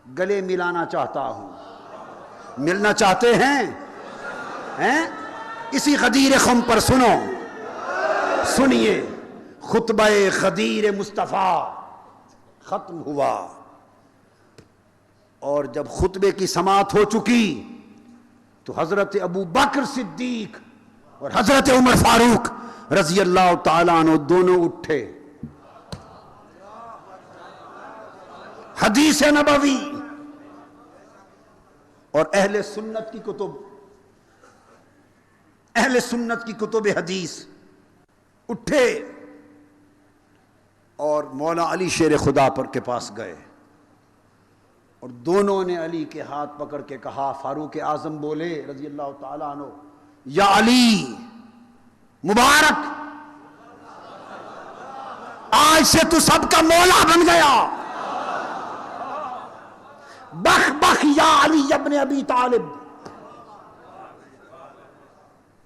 گلے ملانا چاہتا ہوں. ملنا چاہتے ہیں؟ اسی غدیر خم پر سنیے خطبہ غدیر مصطفیٰ ختم ہوا، اور جب خطبے کی سماعت ہو چکی تو حضرت ابو بکر صدیق اور حضرت عمر فاروق رضی اللہ تعالیٰ عنہ دونوں اٹھے. حدیث نبوی اور اہل سنت کی کتب حدیث اٹھے اور مولا علی شیر خدا پر کے پاس گئے، اور دونوں نے علی کے ہاتھ پکڑ کے کہا. فاروق اعظم بولے رضی اللہ تعالیٰ عنہ، یا علی مبارک، آج سے تو سب کا مولا بن گیا. بخ بخ یا علی ابن ابی طالب،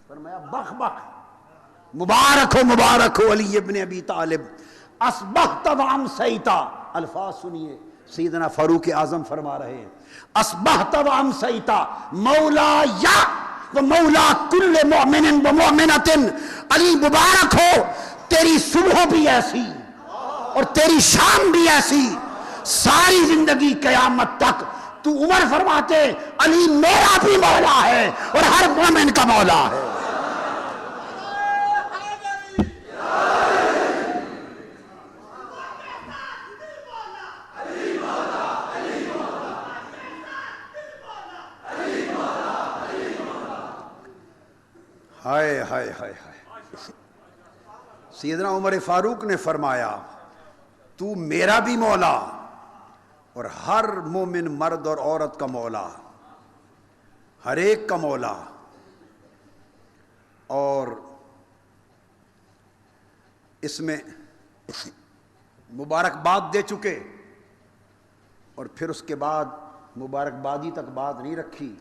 فرمایا بخ بخ، مبارک ہو علی ابن ابی طالب. اصبحت وامسیتا، الفاظ سنیے سیدنا فاروق اعظم فرما رہے ہیں، اصبحت وامسیتا مولا یا و مولا کل مؤمن و مؤمنۃ. علی مبارک ہو، تیری صبح بھی ایسی اور تیری شام بھی ایسی، ساری زندگی قیامت تک. تو عمر فرماتے علی میرا بھی مولا ہے اور ہر مومن کا مولا ہے. ہائے ہائے ہائے ہائے. سیدنا عمر فاروق نے فرمایا تو میرا بھی مولا اور ہر مومن مرد اور عورت کا مولا، ہر ایک کا مولا. اور اس میں مبارکباد دے چکے، اور پھر اس کے بعد مبارکبادی تک بات نہیں رکھی.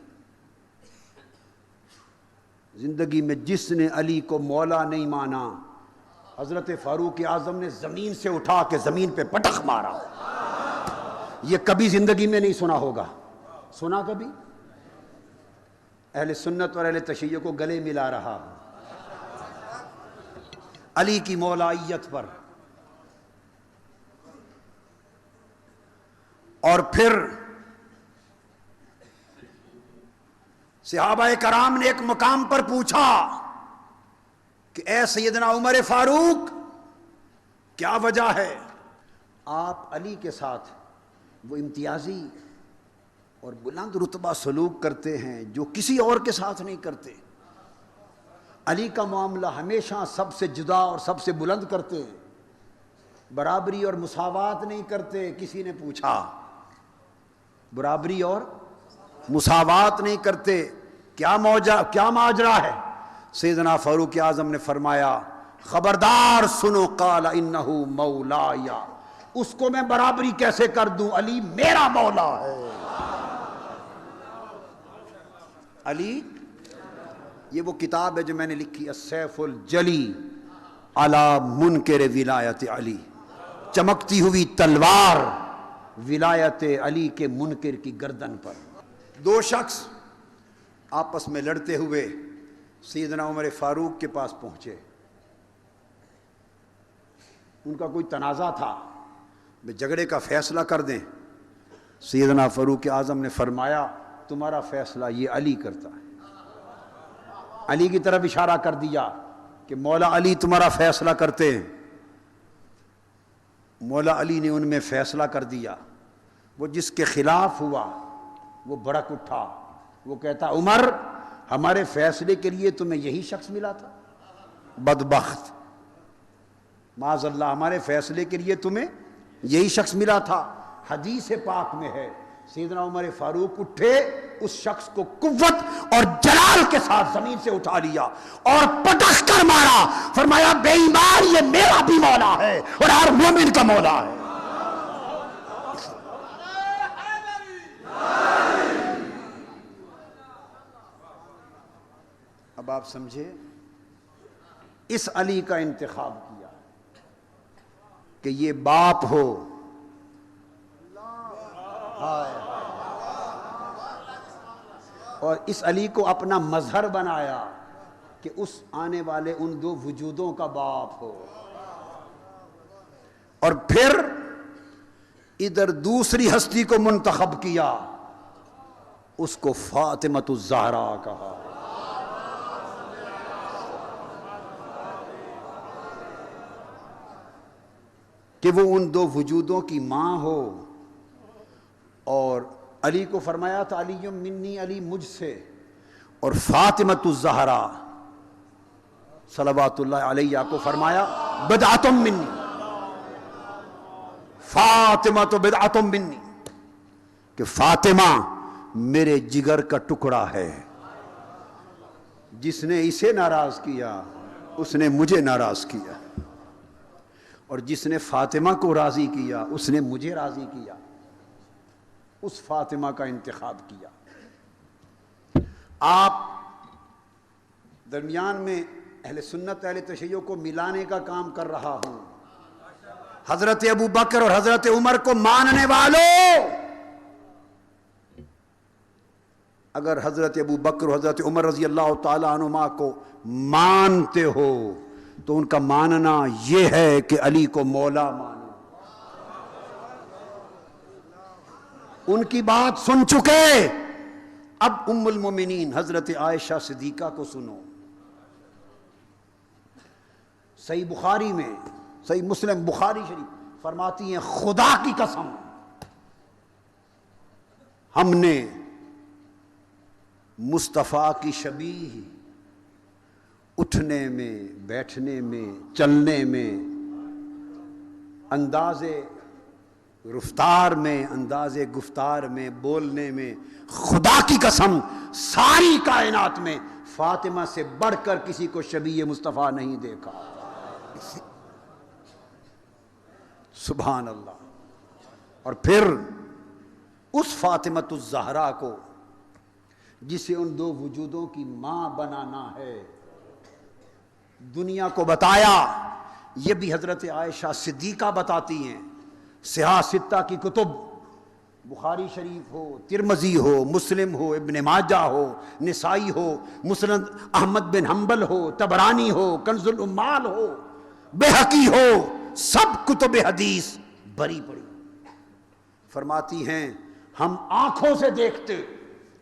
زندگی میں جس نے علی کو مولا نہیں مانا، حضرت فاروق اعظم نے زمین سے اٹھا کے زمین پہ پٹخ مارا. یہ کبھی زندگی میں نہیں سنا ہوگا. سنا کبھی؟ اہل سنت اور اہل تشیع کو گلے ملا رہا علی کی مولائیت پر. اور پھر صحابہ کرام نے ایک مقام پر پوچھا کہ اے سیدنا عمر فاروق، کیا وجہ ہے آپ علی کے ساتھ وہ امتیازی اور بلند رتبہ سلوک کرتے ہیں جو کسی اور کے ساتھ نہیں کرتے؟ علی کا معاملہ ہمیشہ سب سے جدا اور سب سے بلند کرتے ہیں، برابری اور مساوات نہیں کرتے. کسی نے پوچھا برابری اور مساوات نہیں کرتے، کیا ماجرا ہے؟ سیدنا فاروق اعظم نے فرمایا خبردار سنو، قال انہ مولایا، اس کو میں برابری کیسے کر دوں؟ علی میرا مولا ہے. علی، یہ وہ کتاب ہے جو میں نے لکھی، السیف الجلی علی منکر ولایت علی، چمکتی ہوئی تلوار ولایت علی کے منکر کی گردن پر. دو شخص آپس میں لڑتے ہوئے سیدنا عمر فاروق کے پاس پہنچے. ان کا کوئی تنازع تھا، جھگڑے کا فیصلہ کر دیں. سیدنا فاروق اعظم نے فرمایا تمہارا فیصلہ یہ علی کرتا ہے. علی کی طرف اشارہ کر دیا کہ مولا علی تمہارا فیصلہ کرتے ہیں. مولا علی نے ان میں فیصلہ کر دیا. وہ جس کے خلاف ہوا وہ بھڑک اٹھا، وہ کہتا عمر ہمارے فیصلے کے لیے تمہیں یہی شخص ملا تھا؟ بدبخت، معاذ اللہ، ہمارے فیصلے کے لیے تمہیں یہی شخص ملا تھا. حدیث پاک میں ہے سیدنا عمر فاروق اٹھے، اس شخص کو قوت اور جلال کے ساتھ زمین سے اٹھا لیا اور پٹخ کر مارا. فرمایا بے ایمان، یہ میرا بھی مولا ہے اور ہر مومن کا مولا ہے. اب آپ سمجھے، اس علی کا انتخاب کیا کہ یہ باپ ہو، اور اس علی کو اپنا مظہر بنایا کہ اس آنے والے ان دو وجودوں کا باپ ہو. اور پھر ادھر دوسری ہستی کو منتخب کیا، اس کو فاطمۃ الزہرا کہا. کہ وہ ان دو وجودوں کی ماں ہو. اور علی کو فرمایا تھا علی منی، علی مجھ سے، اور فاطمۃ الزہرا صلوات اللہ علیہ کو فرمایا بدعۃ منی، فاطمہ تو بدعۃ منی، کہ فاطمہ میرے جگر کا ٹکڑا ہے. جس نے اسے ناراض کیا اس نے مجھے ناراض کیا، اور جس نے فاطمہ کو راضی کیا اس نے مجھے راضی کیا. اس فاطمہ کا انتخاب کیا. آپ درمیان میں اہل سنت اہل تشیع کو ملانے کا کام کر رہا ہوں. حضرت ابو بکر اور حضرت عمر کو ماننے والوں، اگر حضرت ابو بکر اور حضرت عمر رضی اللہ تعالی عنہما کو مانتے ہو تو ان کا ماننا یہ ہے کہ علی کو مولا مانو. ان کی بات سن چکے، اب ام المومنین حضرت عائشہ صدیقہ کو سنو. صحیح بخاری میں، صحیح مسلم بخاری شریف فرماتی ہیں خدا کی قسم ہم نے مصطفیٰ کی شبیہ اٹھنے میں، بیٹھنے میں، چلنے میں، انداز رفتار میں، انداز گفتار میں، بولنے میں، خدا کی قسم ساری کائنات میں فاطمہ سے بڑھ کر کسی کو شبیہ مصطفیٰ نہیں دیکھا. سبحان اللہ. اور پھر اس فاطمۃ الزہرا کو جسے ان دو وجودوں کی ماں بنانا ہے دنیا کو بتایا. یہ بھی حضرت عائشہ صدیقہ بتاتی ہیں. صحاح ستہ کی کتب، بخاری شریف ہو، ترمذی ہو، مسلم ہو، ابن ماجہ ہو، نسائی ہو، مسند احمد بن حنبل ہو، طبرانی ہو، کنز الامال ہو، بیہقی ہو، سب کتب حدیث بری پڑی. فرماتی ہیں ہم آنکھوں سے دیکھتے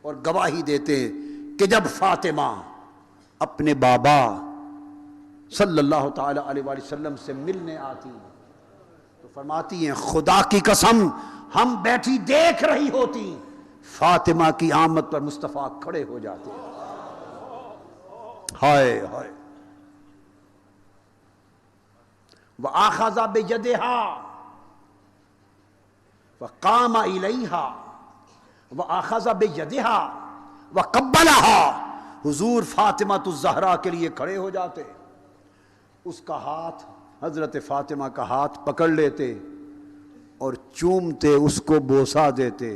اور گواہی دیتے کہ جب فاطمہ اپنے بابا صلی اللہ تعالی علیہ وآلہ وسلم سے ملنے آتی تو فرماتی ہیں خدا کی قسم ہم بیٹھی دیکھ رہی ہوتی، فاطمہ کی آمد پر مصطفیٰ کھڑے ہو جاتے. ہائے ہائے. وَآخَذَ بِيَدِهَا وَقَامَ إِلَيْهَا وَآخَذَ بِيَدِهَا وَقَبَّلَهَا. حضور فاطمہ الزہرا کے لیے کھڑے ہو جاتے، اس کا ہاتھ، حضرت فاطمہ کا ہاتھ پکڑ لیتے اور چومتے، اس کو بوسہ دیتے،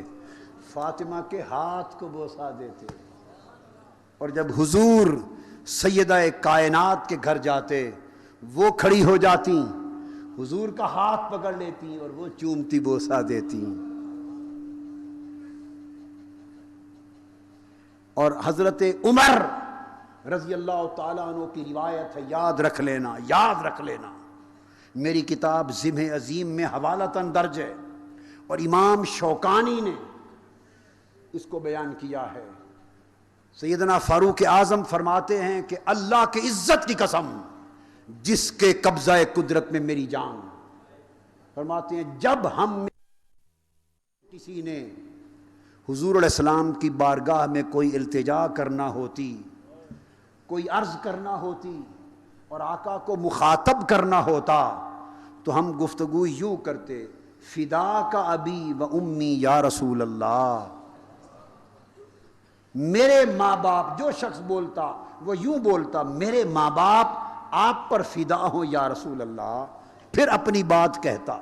فاطمہ کے ہاتھ کو بوسہ دیتے. اور جب حضور سیدہ کائنات کے گھر جاتے وہ کھڑی ہو جاتی، حضور کا ہاتھ پکڑ لیتی اور وہ چومتی بوسہ دیتی. اور حضرت عمر رضی اللہ تعالیٰ عنہ کی روایت ہے، یاد رکھ لینا، یاد رکھ لینا، میری کتاب ذمہ عظیم میں حوالتاً درج ہے اور امام شوکانی نے اس کو بیان کیا ہے. سیدنا فاروق اعظم فرماتے ہیں کہ اللہ کی عزت کی قسم جس کے قبضہ قدرت میں میری جان، فرماتے ہیں جب ہم کسی نے حضور علیہ السلام کی بارگاہ میں کوئی التجا کرنا ہوتی، کوئی عرض کرنا ہوتی اور آقا کو مخاطب کرنا ہوتا تو ہم گفتگو یوں کرتے، فدا کا ابی و امی یا رسول اللہ. میرے ماں باپ، جو شخص بولتا وہ یوں بولتا میرے ماں باپ آپ پر فدا ہوں یا رسول اللہ، پھر اپنی بات کہتا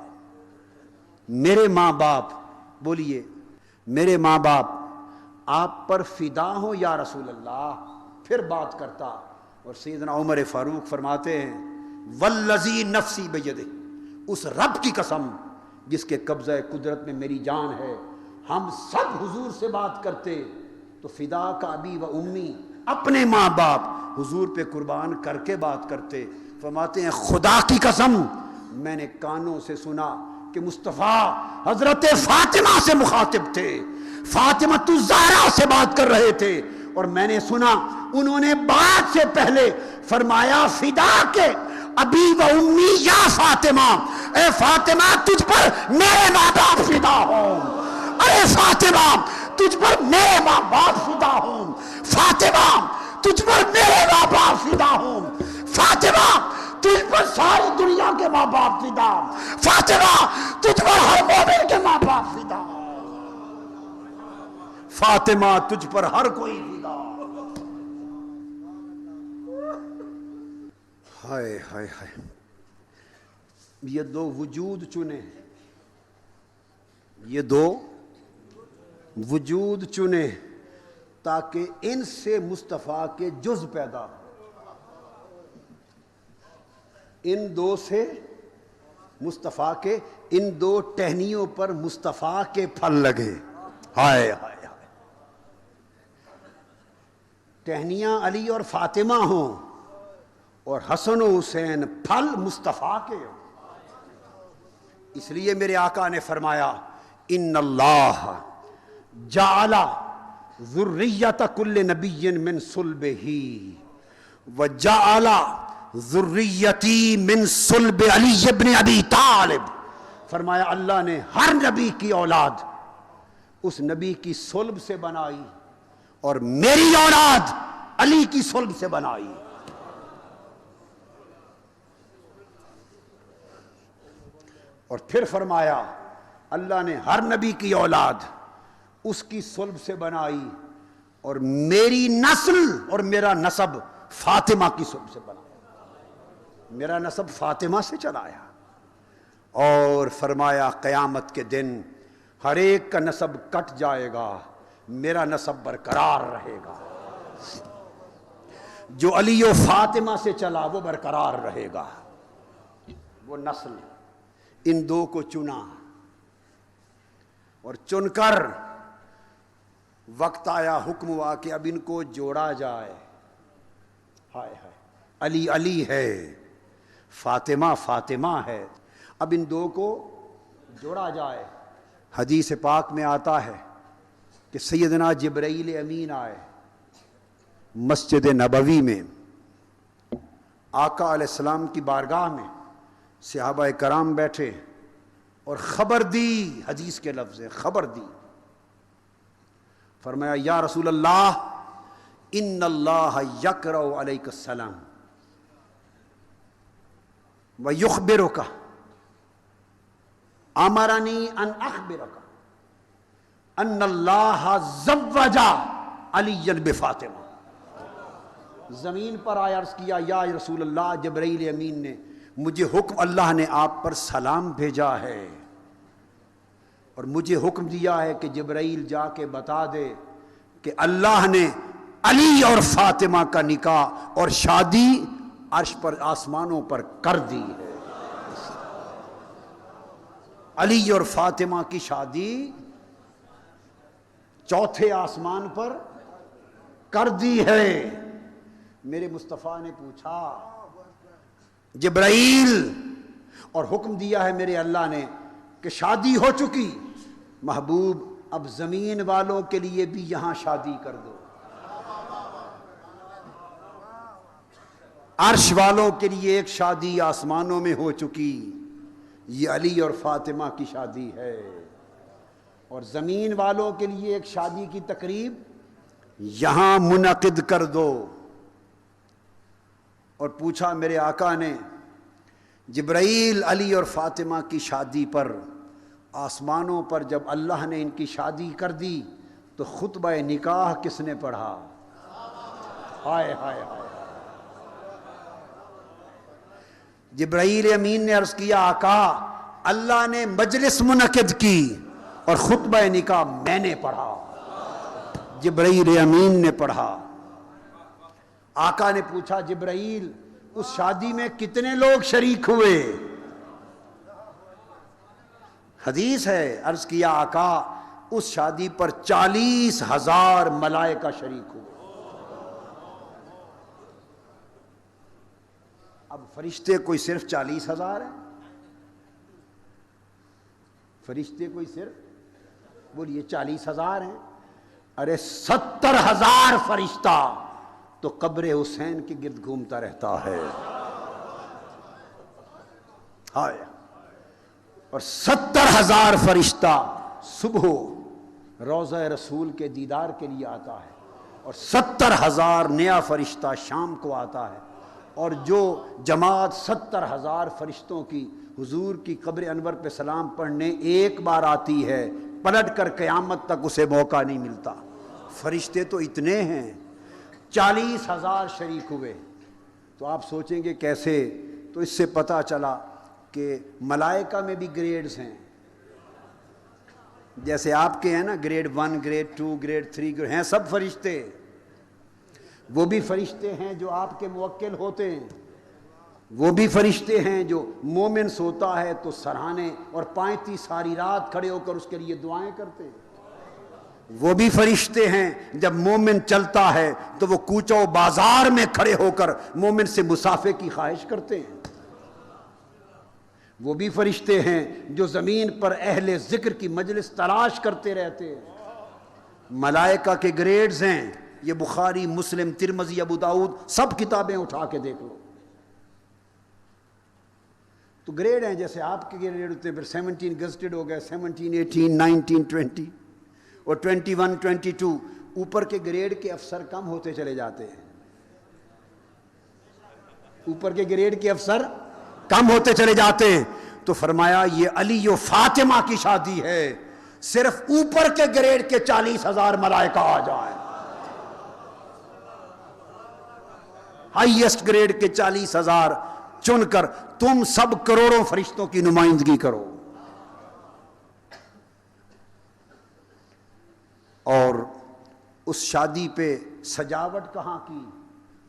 میرے ماں باپ، بولیے میرے ماں باپ آپ پر فدا ہوں یا رسول اللہ، پھر بات کرتا. اور سیدنا عمر فاروق فرماتے ہیں والذی نفسی بیدہ، اس رب کی قسم جس کے قبضہ قدرت میں میری جان ہے، ہم سب حضور سے بات کرتے تو فدا کا ابی و امی، اپنے ماں باپ حضور پہ قربان کر کے بات کرتے۔ فرماتے ہیں خدا کی قسم میں نے کانوں سے سنا کہ مصطفیٰ حضرت فاطمہ سے مخاطب تھے، فاطمہ الزہرا سے بات کر رہے تھے، اور میں نے سنا انہوں نے بات سے پہلے فرمایا فدا کے ابی و امی یا فاطمہ، اے فاطمہ تجھ پر میرے ماں باپ فدا ہوں، ارے فاطمہ تجھ پر میرے ماں باپ فدا ہوں، فاطمہ تجھ پر میرے ماں باپ فدا ہوں، فاطمہ تجھ پر ساری دنیا کے ماں باپ فدا، فاطمہ تجھ پر ہر مومن کے ماں باپ فدا، فاطمہ تجھ پر ہر کوئی فدا۔ ہائے ہائے ہائے، یہ دو وجود چنے، یہ دو وجود چنے تاکہ ان سے مصطفیٰ کے جز پیدا ہو، ان دو سے مصطفیٰ کے، ان دو ٹہنیوں پر مصطفیٰ کے پھل لگے۔ ہائے ہائے ہائے، ٹہنیاں علی اور فاطمہ ہوں اور حسن و حسین پھل مصطفیٰ کے ہوں۔ اس لیے میرے آقا نے فرمایا ان اللہ جعل ذریت کل نبی من صلبہ وجعل ذریتی من صلب علی ابن ابی طالب، فرمایا اللہ نے ہر نبی کی اولاد اس نبی کی صلب سے بنائی اور میری اولاد علی کی صلب سے بنائی۔ اور پھر فرمایا اللہ نے ہر نبی کی اولاد اس کی صلب سے بنائی اور میری نسل اور میرا نسب فاطمہ کی صلب سے بنایا، میرا نسب فاطمہ سے چلایا، اور فرمایا قیامت کے دن ہر ایک کا نسب کٹ جائے گا، میرا نسب برقرار رہے گا، جو علی و فاطمہ سے چلا وہ برقرار رہے گا، وہ نسل۔ ان دو کو چنا اور چن کر وقت آیا، حکم ہوا کہ اب ان کو جوڑا جائے۔ ہائے ہائے، علی علی ہے، فاطمہ فاطمہ ہے، اب ان دو کو جوڑا جائے۔ حدیث پاک میں آتا ہے کہ سیدنا جبرائیل امین آئے مسجد نبوی میں، آقا علیہ السلام کی بارگاہ میں، صحابہ کرام بیٹھے اور خبر دی، حدیث کے لفظ ہے خبر دی، فرمایا یا رسول اللہ ان اللہ یقرأ علیک السلام ویخبرک امرنی ان اخبرک ان اللہ زوج علی بفاطمہ۔ زمین پر آیا، عرض کیا یا رسول اللہ جبرائیل امین نے مجھے حکم، اللہ نے آپ پر سلام بھیجا ہے اور مجھے حکم دیا ہے کہ جبرائیل جا کے بتا دے کہ اللہ نے علی اور فاطمہ کا نکاح اور شادی عرش پر آسمانوں پر کر دی ہے، علی اور فاطمہ کی شادی چوتھے آسمان پر کر دی ہے۔ میرے مصطفیٰ نے پوچھا جبرائیل، اور حکم دیا ہے میرے اللہ نے کہ شادی ہو چکی، محبوب اب زمین والوں کے لیے بھی یہاں شادی کر دو، عرش والوں کے لیے ایک شادی آسمانوں میں ہو چکی، یہ علی اور فاطمہ کی شادی ہے، اور زمین والوں کے لیے ایک شادی کی تقریب یہاں منعقد کر دو۔ اور پوچھا میرے آقا نے جبرائیل علی اور فاطمہ کی شادی پر آسمانوں پر جب اللہ نے ان کی شادی کر دی تو خطبہ نکاح کس نے پڑھا؟ ہائے ہائے ہائے، جبرائیل امین نے عرض کیا آقا اللہ نے مجلس منعقد کی اور خطبہ نکاح میں نے پڑھا، جبرائیل امین نے پڑھا۔ آقا نے پوچھا جبرائیل اس شادی میں کتنے لوگ شریک ہوئے؟ حدیث ہے، عرض کیا آقا اس شادی پر 40,000 ملائکہ شریک ہوئے۔ اب فرشتے کوئی صرف 40,000 ہیں؟ فرشتے کوئی صرف بولیے 40,000 ہیں؟ ارے 70,000 فرشتہ تو قبر حسین کے گرد گھومتا رہتا ہے، ہائے، اور 70,000 فرشتہ صبح روضہ رسول کے دیدار کے لیے آتا ہے، اور 70,000 نیا فرشتہ شام کو آتا ہے، اور جو جماعت 70,000 فرشتوں کی حضور کی قبر انور پہ سلام پڑھنے ایک بار آتی ہے، پلٹ کر قیامت تک اسے موقع نہیں ملتا۔ فرشتے تو اتنے ہیں، 40,000 شریک ہوئے۔ تو آپ سوچیں گے کیسے؟ تو اس سے پتہ چلا کہ ملائکہ میں بھی گریڈز ہیں، جیسے آپ کے ہیں نا گریڈ 1 گریڈ 2 گریڈ 3 ہیں سب فرشتے، وہ بھی فرشتے ہیں جو آپ کے موکل ہوتے ہیں، وہ بھی فرشتے ہیں جو مومن سوتا ہے تو سرہانے اور پائیں ساری رات کھڑے ہو کر اس کے لیے دعائیں کرتے ہیں، وہ بھی فرشتے ہیں جب مومن چلتا ہے تو وہ کوچہ و بازار میں کھڑے ہو کر مومن سے مسافے کی خواہش کرتے ہیں، وہ بھی فرشتے ہیں جو زمین پر اہل ذکر کی مجلس تلاش کرتے رہتے ہیں۔ ملائکہ کے گریڈز ہیں، یہ بخاری مسلم ترمذی ابو داؤد سب کتابیں اٹھا کے دیکھ لو۔ تو گریڈ ہیں جیسے آپ کے گریڈ ہوتے ہیں، پھر 17 گزٹڈ ہو گئے، 17 18 19 20 اور 21 22، اوپر کے گریڈ کے افسر کم ہوتے چلے جاتے ہیں، اوپر کے گریڈ کے افسر کم ہوتے چلے جاتے ہیں۔ تو فرمایا یہ علی و فاطمہ کی شادی ہے، صرف اوپر کے گریڈ کے 40,000 ملائکہ آ جائیں، ہائیسٹ گریڈ کے 40,000 چن کر تم سب کروڑوں فرشتوں کی نمائندگی کرو۔ اور اس شادی پہ سجاوٹ کہاں کی؟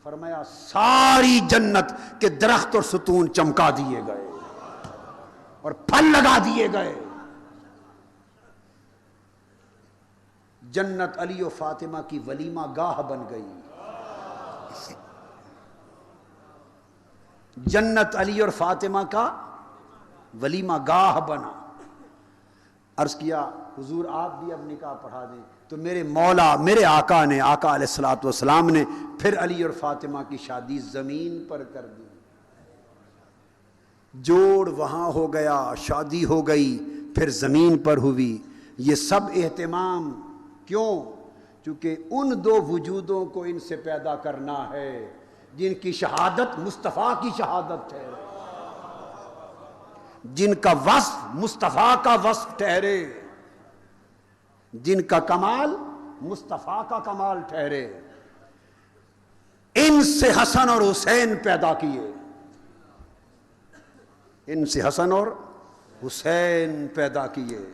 فرمایا ساری جنت کے درخت اور ستون چمکا دیے گئے اور پھل لگا دیے گئے۔ جنت علی و فاطمہ کی ولیمہ گاہ بن گئی، جنت علی اور فاطمہ کا ولیمہ گاہ بنا۔ عرض کیا حضور آپ بھی اب نکاح پڑھا دیں، تو میرے مولا میرے آقا نے، آقا علیہ الصلوۃ والسلام نے پھر علی اور فاطمہ کی شادی زمین پر کر دی، جوڑ وہاں ہو گیا، شادی ہو گئی، پھر زمین پر ہوئی۔ یہ سب اہتمام کیوں؟ چونکہ ان دو وجودوں کو ان سے پیدا کرنا ہے جن کی شہادت مصطفیٰ کی شہادت ہے، جن کا وصف مصطفیٰ کا وصف ٹھہرے، جن کا کمال مصطفیٰ کا کمال ٹھہرے۔ ان سے حسن اور حسین پیدا کیے، ان سے حسن اور حسین پیدا کیے۔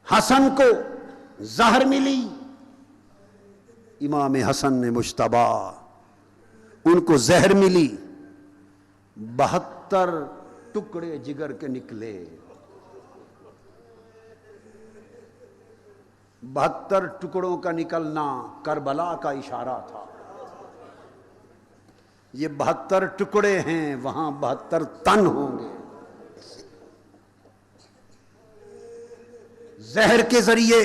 حسن کو زہر ملی، امام حسن نے مجتبی، ان کو زہر ملی، 72 ٹکڑے جگر کے نکلے، 72 ٹکڑوں کا نکلنا کربلا کا اشارہ تھا۔ یہ 72 ٹکڑے ہیں، وہاں 72 تن ہوں گے۔ زہر کے ذریعے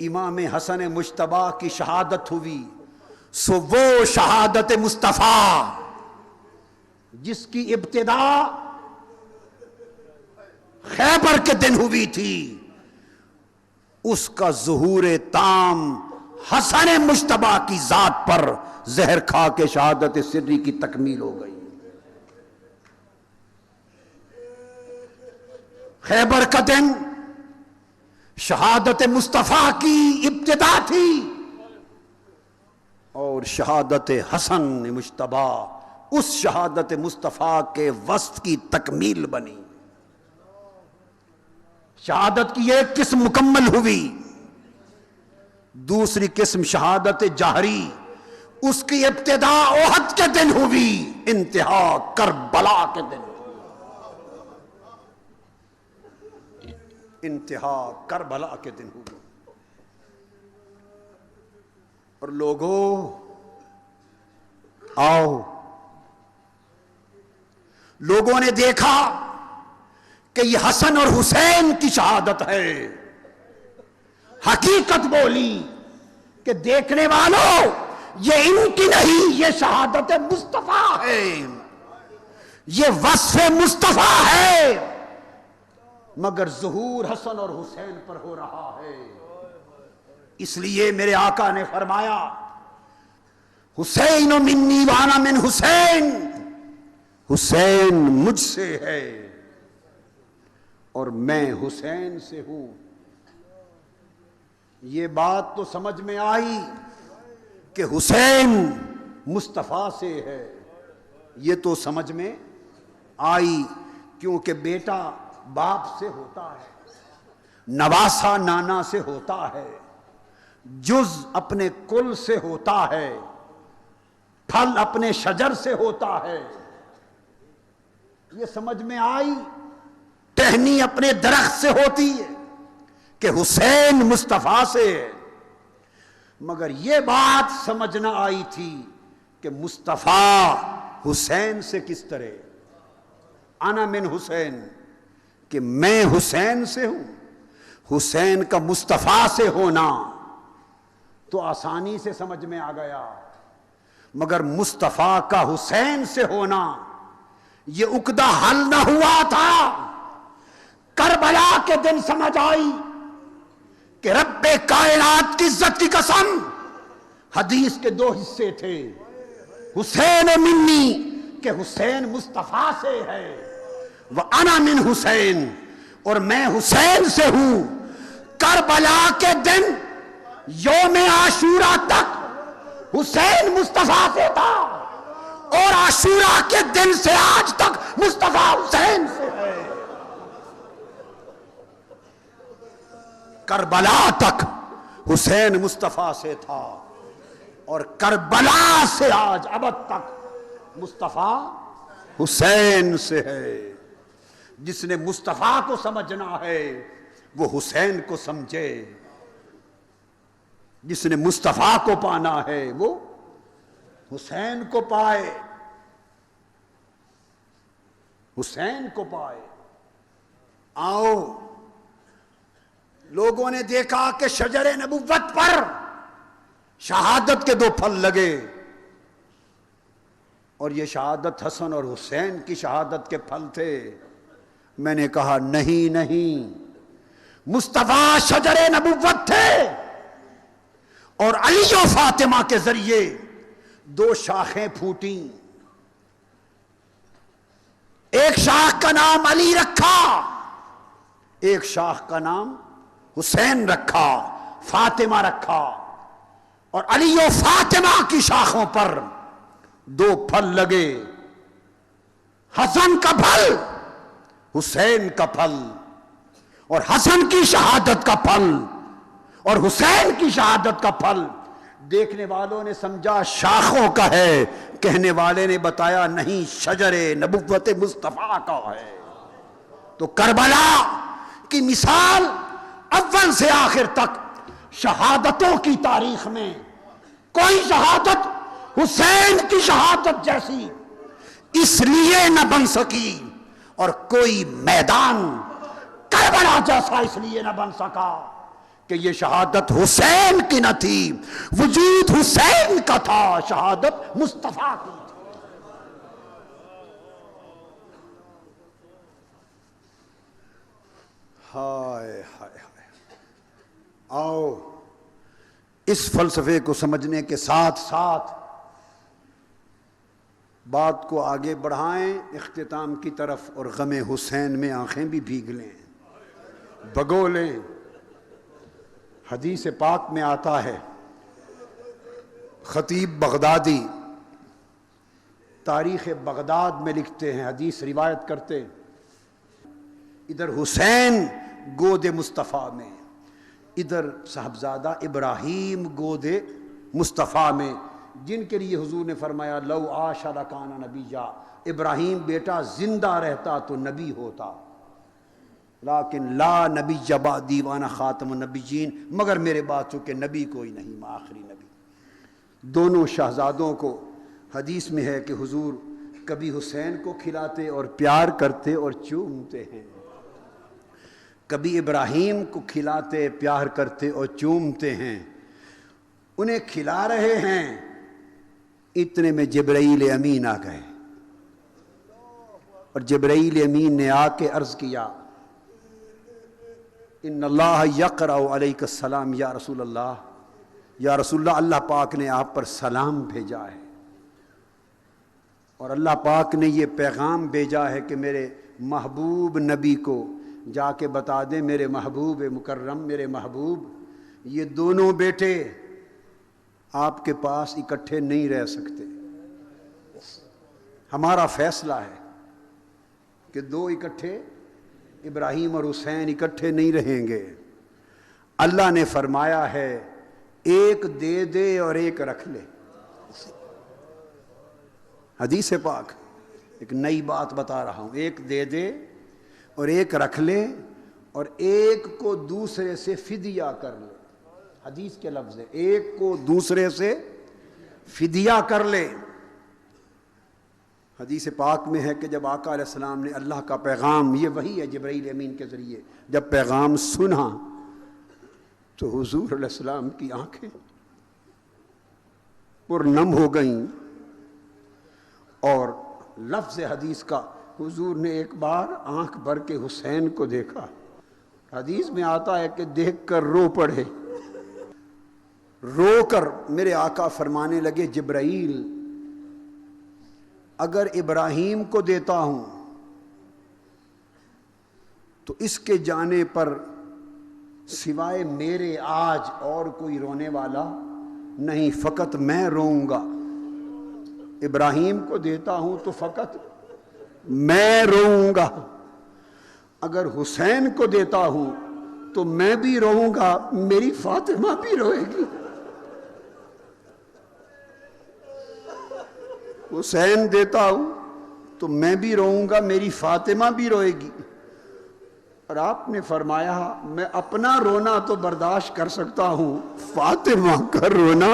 امام حسن مجتبی کی شہادت ہوئی، سو وہ شہادت مصطفیٰ جس کی ابتدا خیبر کے دن ہوئی تھی، اس کا ظہور تام حسن مجتبی کی ذات پر زہر کھا کے شہادت سری کی تکمیل ہو گئی۔ خیبر کا دن شہادت مصطفیٰ کی ابتدا تھی، اور شہادت حسن مجتبی اس شہادت مصطفیٰ کے وصف کی تکمیل بنی۔ شہادت کی ایک قسم مکمل ہوئی، دوسری قسم شہادت جہری، اس کی ابتدا احد کے دن ہوئی، انتہا کربلا کے دن۔ انتہا کربلا کے دن ہوئی۔ اور لوگوں آؤ، لوگوں نے دیکھا کہ یہ حسن اور حسین کی شہادت ہے۔ حقیقت بولی کہ دیکھنے والوں یہ ان کی نہیں، یہ شہادت مصطفیٰ ہے، یہ وصف مصطفیٰ ہے، مگر ظہور حسن اور حسین پر ہو رہا ہے۔ اس لیے میرے آقا نے فرمایا حسین منی وانا من حسین، حسین مجھ سے ہے اور میں حسین سے ہوں۔ یہ بات تو سمجھ میں آئی کہ حسین مصطفیٰ سے ہے، یہ تو سمجھ میں آئی، کیونکہ بیٹا باپ سے ہوتا ہے، نواسا نانا سے ہوتا ہے، جز اپنے کل سے ہوتا ہے، پھل اپنے شجر سے ہوتا ہے۔ یہ سمجھ میں آئی، ٹہنی اپنے درخت سے ہوتی ہے کہ حسین مصطفیٰ سے ہے، مگر یہ بات سمجھ نہ آئی تھی کہ مصطفیٰ حسین سے کس طرح، انا من حسین، کہ میں حسین سے ہوں۔ حسین کا مصطفیٰ سے ہونا تو آسانی سے سمجھ میں آ گیا، مگر مصطفیٰ کا حسین سے ہونا یہ عقدہ حل نہ ہوا تھا۔ کربلا کے دن سمجھ آئی کہ رب کائنات کی عزت کی قسم، حدیث کے دو حصے تھے، حسین منی کہ حسین مصطفیٰ سے ہے، وَأَنَا مِنْ حسین، اور میں حسین سے ہوں۔ کربلا کے دن یوم عاشورہ تک حسین مصطفیٰ سے تھا، اور عاشورہ کے دن سے آج تک مصطفیٰ حسین سے ہے۔ کربلا تک حسین مصطفیٰ سے تھا، اور کربلا سے آج ابد تک مصطفیٰ حسین سے ہے۔ جس نے مصطفیٰ کو سمجھنا ہے وہ حسین کو سمجھے، جس نے مصطفیٰ کو پانا ہے وہ حسین کو پائے، حسین کو پائے۔ آؤ، لوگوں نے دیکھا کہ شجر نبوت پر شہادت کے دو پھل لگے، اور یہ شہادت حسن اور حسین کی شہادت کے پھل تھے۔ میں نے کہا نہیں نہیں، مصطفیٰ شجر نبوت تھے، اور علی و فاطمہ کے ذریعے دو شاخیں پھوٹیں، ایک شاخ کا نام علی رکھا، ایک شاخ کا نام حسین رکھا، فاطمہ رکھا، اور علی و فاطمہ کی شاخوں پر دو پھل لگے، حسن کا پھل، حسین کا پھل، اور حسن کی شہادت کا پھل اور حسین کی شہادت کا پھل۔ دیکھنے والوں نے سمجھا شاخوں کا ہے، کہنے والے نے بتایا نہیں، شجر نبوت مصطفیٰ کا ہے۔ تو کربلا کی مثال اول سے آخر تک شہادتوں کی تاریخ میں کوئی شہادت حسین کی شہادت جیسی اس لیے نہ بن سکی، اور کوئی میدان کربلا جیسا اس لیے نہ بن سکا کہ یہ شہادت حسین کی نہ تھی، وجود حسین کا تھا، شہادت مصطفیٰ کی تھی۔ ہائے ہائے ہائے، آؤ اس فلسفے کو سمجھنے کے ساتھ ساتھ بات کو آگے بڑھائیں اختتام کی طرف، اور غم حسین میں آنکھیں بھی بھیگ لیں، بھگو لیں۔ حدیث پاک میں آتا ہے، خطیب بغدادی تاریخ بغداد میں لکھتے ہیں، حدیث روایت کرتے، ادھر حسین گود مصطفیٰ میں، ادھر صاحبزادہ ابراہیم گود مصطفیٰ میں، جن کے لیے حضور نے فرمایا لو عاش لکان نبیا، ابراہیم بیٹا زندہ رہتا تو نبی ہوتا۔ لیکن لا نبی بعدی وانا خاتم النبیین، مگر میرے بعد چونکہ نبی کوئی نہیں، میں آخری نبی۔ دونوں شہزادوں کو حدیث میں ہے کہ حضور کبھی حسین کو کھلاتے اور پیار کرتے اور چومتے ہیں، کبھی ابراہیم کو کھلاتے پیار کرتے اور چومتے ہیں۔ انہیں کھلا رہے ہیں، اتنے میں جبرائیل امین آ گئے، اور جبرائیل امین نے آ کے عرض کیا ان اللہ یقرأ علیک السلام یا رسول اللہ، یا رسول اللہ، اللہ پاک نے آپ پر سلام بھیجا ہے، اور اللہ پاک نے یہ پیغام بھیجا ہے کہ میرے محبوب نبی کو جا کے بتا دیں، میرے محبوب مکرم، میرے محبوب، یہ دونوں بیٹے آپ کے پاس اکٹھے نہیں رہ سکتے، ہمارا فیصلہ ہے کہ دو اکٹھے، ابراہیم اور حسین اکٹھے نہیں رہیں گے۔ اللہ نے فرمایا ہے ایک دے دے اور ایک رکھ لے۔ حدیث پاک، ایک نئی بات بتا رہا ہوں، ایک دے دے اور ایک رکھ لے، اور ایک کو دوسرے سے فدیہ کر لے۔ حدیث کے لفظ ہے ایک کو دوسرے سے فدیہ کر لے۔ حدیث پاک میں ہے کہ جب آقا علیہ السلام نے اللہ کا پیغام، یہ وحی ہے جبرائیل امین کے ذریعے، جب پیغام سنا تو حضور علیہ السلام کی آنکھیں پرنم ہو گئیں، اور لفظ حدیث کا حضور نے ایک بار آنکھ بھر کے حسین کو دیکھا۔ حدیث میں آتا ہے کہ دیکھ کر رو پڑے، رو کر میرے آقا فرمانے لگے جبرائیل اگر ابراہیم کو دیتا ہوں تو اس کے جانے پر سوائے میرے آج اور کوئی رونے والا نہیں، فقط میں روؤں گا۔ ابراہیم کو دیتا ہوں تو فقط میں روؤں گا، اگر حسین کو دیتا ہوں تو میں بھی روؤں گا، میری فاطمہ بھی روئے گی۔ حسین دیتا ہوں تو میں بھی روؤں گا، میری فاطمہ بھی روئے گی۔ اور آپ نے فرمایا میں اپنا رونا تو برداشت کر سکتا ہوں، فاطمہ کا رونا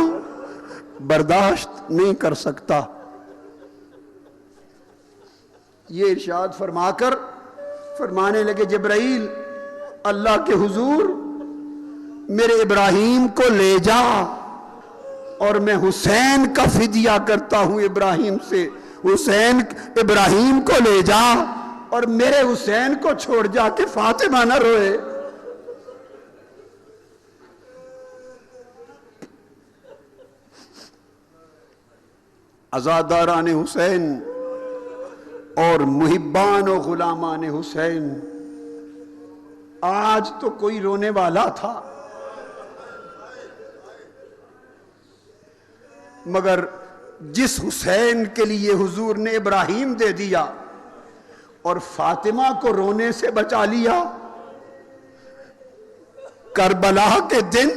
برداشت نہیں کر سکتا۔ یہ ارشاد فرما کر فرمانے لگے جبرائیل اللہ کے حضور میرے ابراہیم کو لے جا، اور میں حسین کا فدیہ کرتا ہوں ابراہیم سے، حسین ابراہیم کو لے جا اور میرے حسین کو چھوڑ جا کہ فاطمہ نہ روئے۔ عزاداران حسین اور محبان و غلامان حسین، آج تو کوئی رونے والا تھا، مگر جس حسین کے لیے حضور نے ابراہیم دے دیا اور فاطمہ کو رونے سے بچا لیا، کربلا کے دن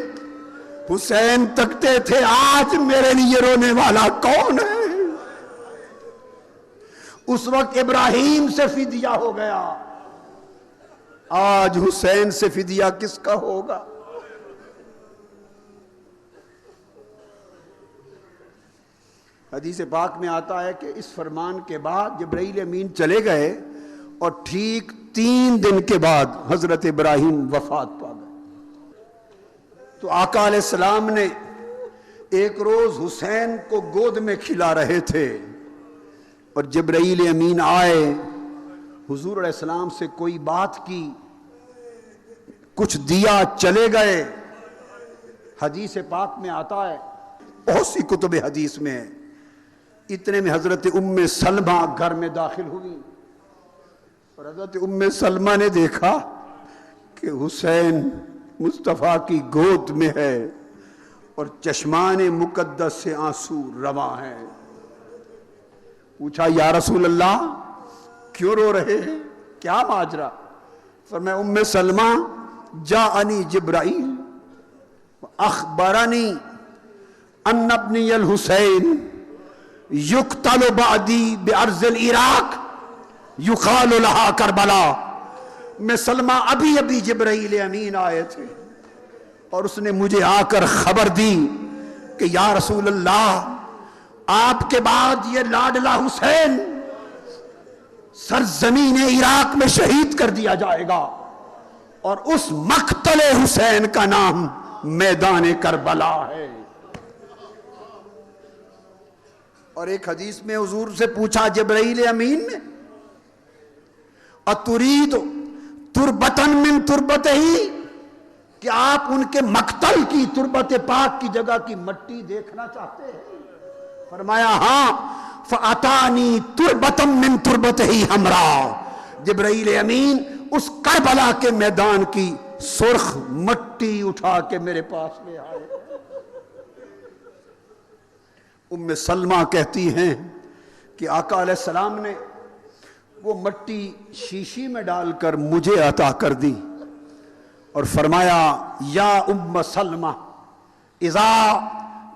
حسین تکتے تھے آج میرے لیے رونے والا کون ہے؟ اس وقت ابراہیم سے فدیہ ہو گیا، آج حسین سے فدیہ کس کا ہوگا؟ حدیث پاک میں آتا ہے کہ اس فرمان کے بعد جبرائیل امین چلے گئے، اور ٹھیک 3 دن کے بعد حضرت ابراہیم وفات پا گئے۔ تو آقا علیہ السلام نے ایک روز حسین کو گود میں کھلا رہے تھے، اور جبرائیل امین آئے، حضور علیہ السلام سے کوئی بات کی، کچھ دیا، چلے گئے۔ حدیث پاک میں آتا ہے، بہت سی کتب حدیث میں ہے، اتنے میں حضرت ام سلمہ گھر میں داخل ہوئی، اور حضرت ام سلمہ نے دیکھا کہ حسین مصطفیٰ کی گود میں ہے اور چشمان مقدس سے آنسو رواں ہیں۔ پوچھا یا رسول اللہ کیوں رو رہے ہیں، کیا ماجرا؟ فرمایا ام سلمہ جاءنی جبرائیل اخبرنی ان ابنی الحسین یقتل بعدی بارض العراق یقال لها کربلا، میں سلمہ ابھی ابھی جبرائیل امین آئے تھے اور اس نے مجھے آ کر خبر دی کہ یا رسول اللہ، آپ کے بعد یہ لاڈلہ حسین سرزمین عراق میں شہید کر دیا جائے گا، اور اس مقتل حسین کا نام میدان کربلا ہے۔ اور ایک حدیث میں حضور سے پوچھا جبرائیل امین نے، اترید تربتن من تربتہی، کہ آپ ان کے مقتل کی تربت پاک کی جگہ کی مٹی دیکھنا چاہتے ہیں؟ فرمایا ہاں، فَأَتَانِي تُرْبَةً مِّن تُرْبَتِهِ حَمْرَا، جبرائیل امین اس کربلا کے میدان کی سرخ مٹی اٹھا کے میرے پاس لے آئے۔ ام سلمہ کہتی ہیں کہ آقا علیہ السلام نے وہ مٹی شیشی میں ڈال کر مجھے عطا کر دی اور فرمایا یا ام سلمہ اذا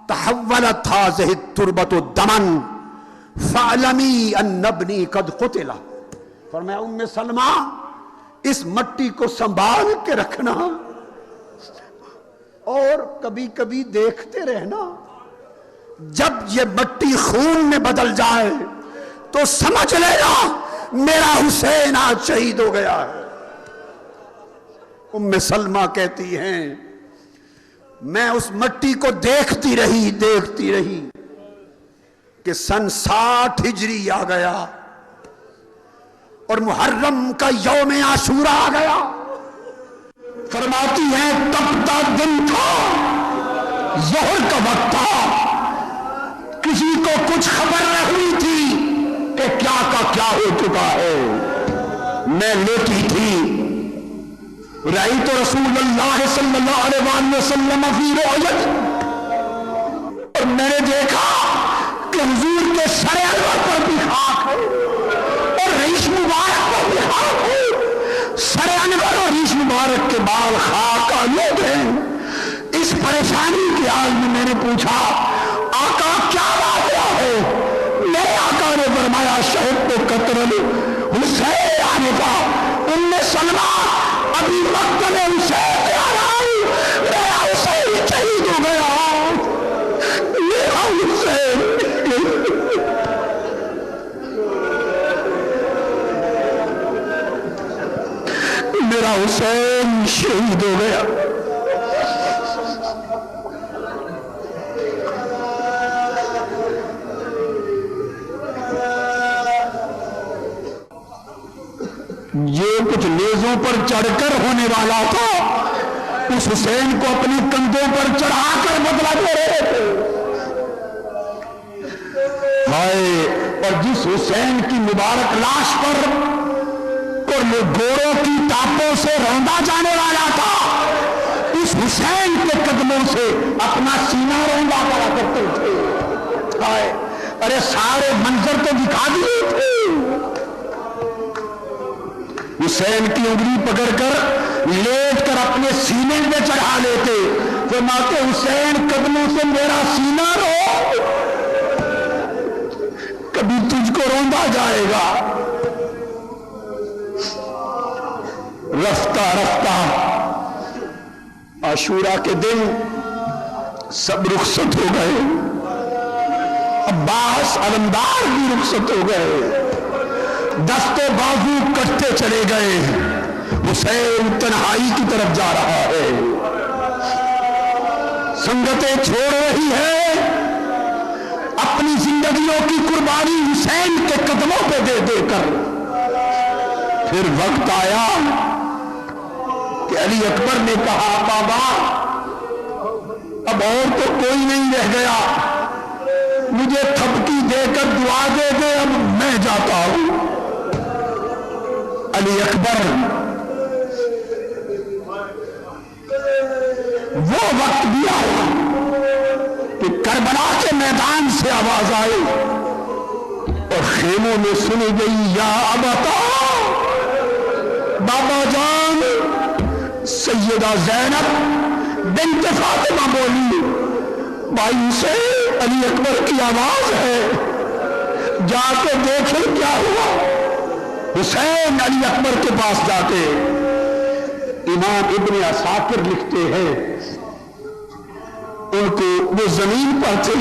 تحولت هذه التربة دما فاعلمی ان ابنی قد قتل، فرمایا ام سلمہ اس مٹی کو سنبھال کے رکھنا اور کبھی کبھی دیکھتے رہنا، جب یہ مٹی خون میں بدل جائے تو سمجھ لینا میرا حسین آج شہید ہو گیا ہے۔ ام سلمہ کہتی ہیں میں اس مٹی کو دیکھتی رہی کہ سن 60 ہجری آ گیا اور محرم کا یوم عاشورہ آ گیا۔ فرماتی ہیں تپتا دن تھا، ظہر کا وقت تھا، کسی کو کچھ خبر نہ ہوئی تھی کہ کیا کا کیا ہو چکا ہے۔ میں لیٹی تھی، رأیت رسول اللہ صلی اللہ علیہ وآلہ وسلم فی رؤیت، اور میں نے دیکھا کہ حضور کے سر انور پر بھی خاک ہے اور ریش مبارک پر بھی خاک ہے، سر انور اور ریش مبارک کے بال خاک آلود ہیں۔ اس پریشانی کے حال میں میں نے پوچھا آقا کیا واقعہ ہے؟ میرے آقا نے فرمایا شہد کو قتل حسین آنے کا۔ ام سلمہ ابھی مقتل حسین آ رہا ہوں، میرا حسین شہید ہو گیا، میرا حسین میرا حسین شہید ہو گیا۔ یہ کچھ نیزوں پر چڑھ کر ہونے والا تھا، اس حسین کو اپنے کندھوں پر چڑھا کر بدلہ دے رہے تھے۔ ہائے، اور جس حسین کی مبارک لاش پر اور گوروں کی ٹاپوں سے روندا جانے والا تھا، اس حسین کے قدموں سے اپنا سینہ روندا کرا کرتے تھے۔ ہائے، ارے سارے منظر تو دکھا دیے تھے۔ حسین کی انگلی پکڑ کر لیٹ کر اپنے سینے میں چڑھا لیتے، فرماتے حسین قدموں سے میرا سینہ رو، کبھی تجھ کو روندا جائے گا۔ رفتہ رفتہ عاشورہ کے دن سب رخصت ہو گئے، عباس علمدار بھی رخصت ہو گئے، دست و بازو کٹتے چلے گئے، حسین تنہائی کی طرف جا رہا ہے، سنگتیں چھوڑ رہی ہے، اپنی زندگیوں کی قربانی حسین کے قدموں پہ دے دے کر۔ پھر وقت آیا کہ علی اکبر نے کہا بابا اب اور تو کوئی نہیں رہ گیا، مجھے تھپکی دے کر دعا دے دے، اب میں جاتا ہوں۔ علی اکبر، وہ وقت بھی آیا کہ کربلا کے میدان سے آواز آئی اور خیموں میں سنی گئی یا ابتا، بابا جان۔ سیدہ زینب بنت فاطمہ بولی بھائی سے علی اکبر کی آواز ہے، جا کے دیکھیں کیا ہوا۔ حسین علی اکبر کے پاس جاتے، امام ابن عساکر لکھتے ہیں ان کو وہ زمین پر تھے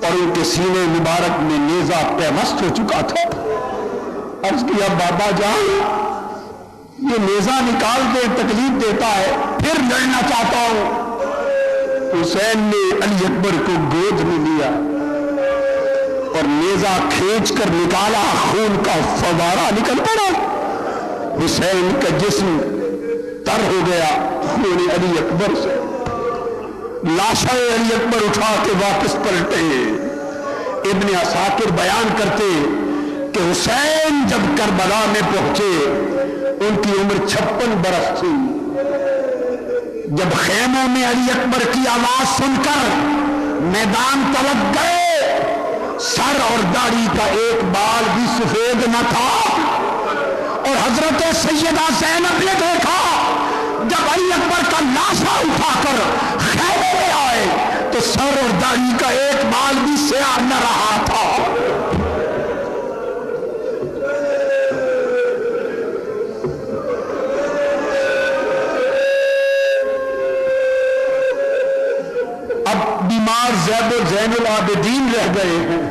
اور ان کے سینے مبارک میں نیزہ پیوست ہو چکا تھا۔ عرض کیا بابا جان یہ نیزہ نکال دے، تکلیف دیتا ہے، پھر لڑنا چاہتا ہوں۔ حسین نے علی اکبر کو گود میں لیا اور نیزہ کھینچ کر نکالا، خون کا فوارہ نکل پڑا، حسین کا جسم تر ہو گیا خون علی اکبر سے۔ لاشیں علی اکبر اٹھا کے واپس پلٹے۔ ابن عساکر بیان کرتے کہ حسین جب کربلا میں پہنچے ان کی عمر 56 برس تھی۔ جب خیموں میں علی اکبر کی آواز سن کر میدان طلب گئے، سر اور داڑھی کا ایک بال بھی سفید نہ تھا، اور حضرت سیدہ زینب نے دیکھا جب علی اکبر کا لاشا اٹھا کر خیمے میں آئے تو سر اور داڑھی کا ایک بال بھی سیاہ نہ رہا تھا۔ اب بیمار زین العابدین رہ گئے ہیں،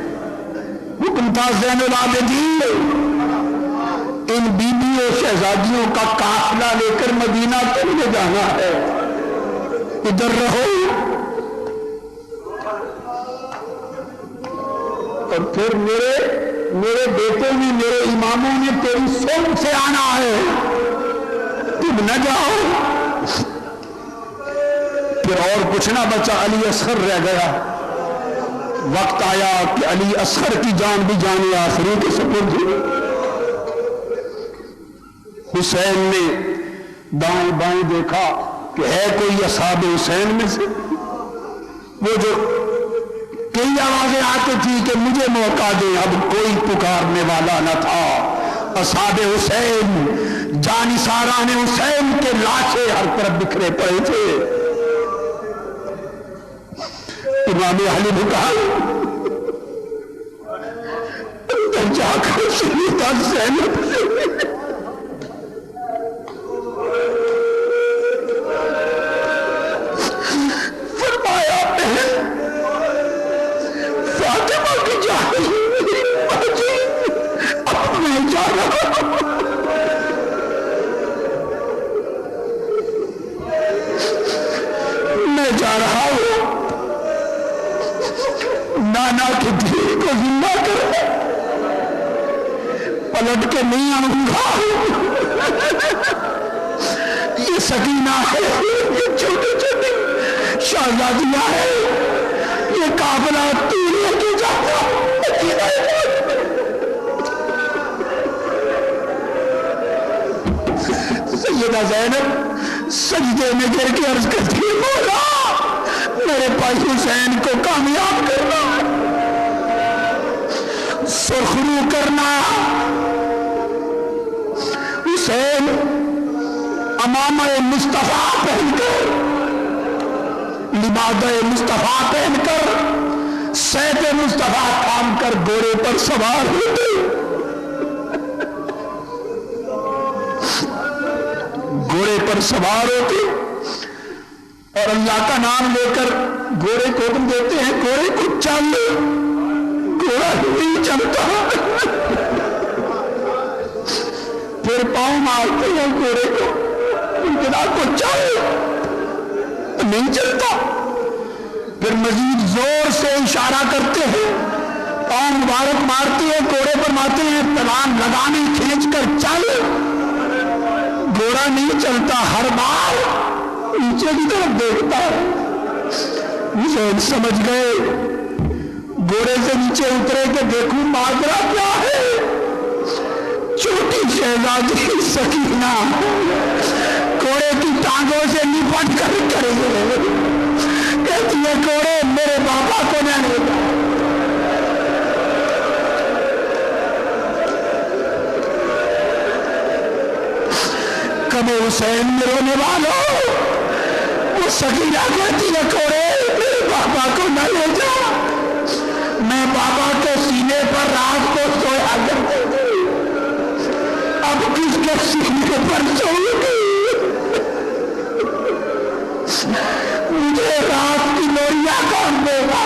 حکم تھا زین العابدین ان بیبیوں شہزادیوں کا قافلہ لے کر مدینہ تم نے جانا ہے، ادھر رہو۔ اور پھر میرے بیٹے نے، میرے اماموں نے تیری سوچ سے آنا ہے، تم نہ جاؤ۔ پھر اور کچھ نہ بچا، علی اصغر رہ گیا۔ وقت آیا کہ علی اصغر کی جان بھی جان آخری کے سپرد ہوئی۔ حسین نے دائیں بائیں دیکھا کہ ہے کوئی اصحاب حسین میں سے؟ وہ جو کئی آوازیں آتی تھی کہ مجھے موقع دے، اب کوئی پکارنے والا نہ تھا۔ اصحاب حسین، جانثاران حسین کے لاشیں ہر طرف بکھرے پڑے تھے۔ امام علی نے کہا اندر جا کر سیدہ زینب فرمایا بہن فاطمہ کی جان اب میں جا رہا ہوں، میں جا رہا ہوں، نانا کے دل کو زندہ کر، پلٹ کے نہیں آؤں گا۔ یہ سکینہ ہے، یہ چھوٹی چھوٹی شہزادیاں ہے، یہ قافلہ تو لے کے جاتا۔ سیدہ زینب سجدے میں گر کے عرض کرتی ہے مولا میرے بھائی حسین کو کامیاب کرنا، سرخرو کرنا۔ حسین امامہ مصطفیٰ پہن کر، لبادہ مصطفیٰ پہن کر، سیف مصطفیٰ تھام کر گھوڑے پر سوار ہوتے، گھوڑے پر سوار ہوتے اور اللہ کا نام لے کر گھوڑے کو حکم دیتے ہیں گھوڑے کو چل، گھوڑا نہیں چلتا، پھر پاؤں مارتے ہیں گھوڑے کو، انقلاب کو چل، نہیں چلتا، پھر مزید زور سے اشارہ کرتے ہیں، پاؤں مبارک مارتے ہیں گھوڑے پر، مارتے ہیں تلان لگانے کھینچ کر چل، گھوڑا نہیں چلتا، ہر بار نیچے کی طرف دیکھتا ہے۔ حسین سمجھ گئے، گھوڑے سے نیچے اترے کہ دیکھوں ماجرا کیا ہے۔ چھوٹی شہزادی سکینہ گھوڑے کی ٹانگوں سے لپٹ کر کھڑی ہے، کہتی ہے گھوڑے میرے بابا کو نہ لے جا۔ کب حسین میں رونے والوں، وہ سکینہ کہتی ہے گھوڑے میرے بابا کو نہ لے جا، میں بابا کے سینے پر رات کو سویا کرتے تھے، کے سینے پر سوں گی، مجھے رات کی لوریاں کون دے گا؟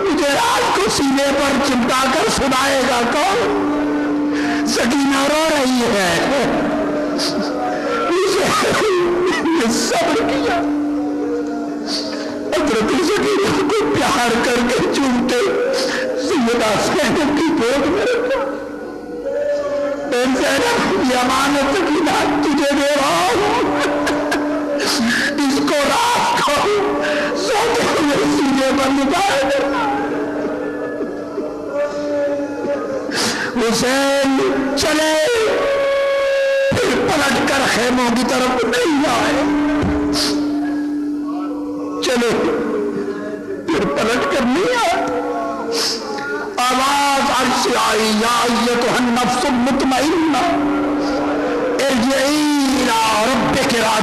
مجھے رات کو سینے پر چمٹا کر سنائے گا کون؟ سکینہ رو رہی ہے، یہ صبر کیا، حضرت سکینہ کو پیار کر کے چومتے سیدہ زینب کی گود میں رکھا۔ اے زینب، یہ امانت سکینہ تجھے دے رہا ہوں، اس کو رات کو سوتے ہوئے سینے پر لٹائے کرنا۔ حسین چلے، پھر پلٹ کر خیموں کی طرف نہیں آئے، چلے پھر پلٹ کر نہیں آئے۔ آواز عرش سے آئی، یا ایتھا النفس المطمئنہ ارجعی الی ربک راضیہ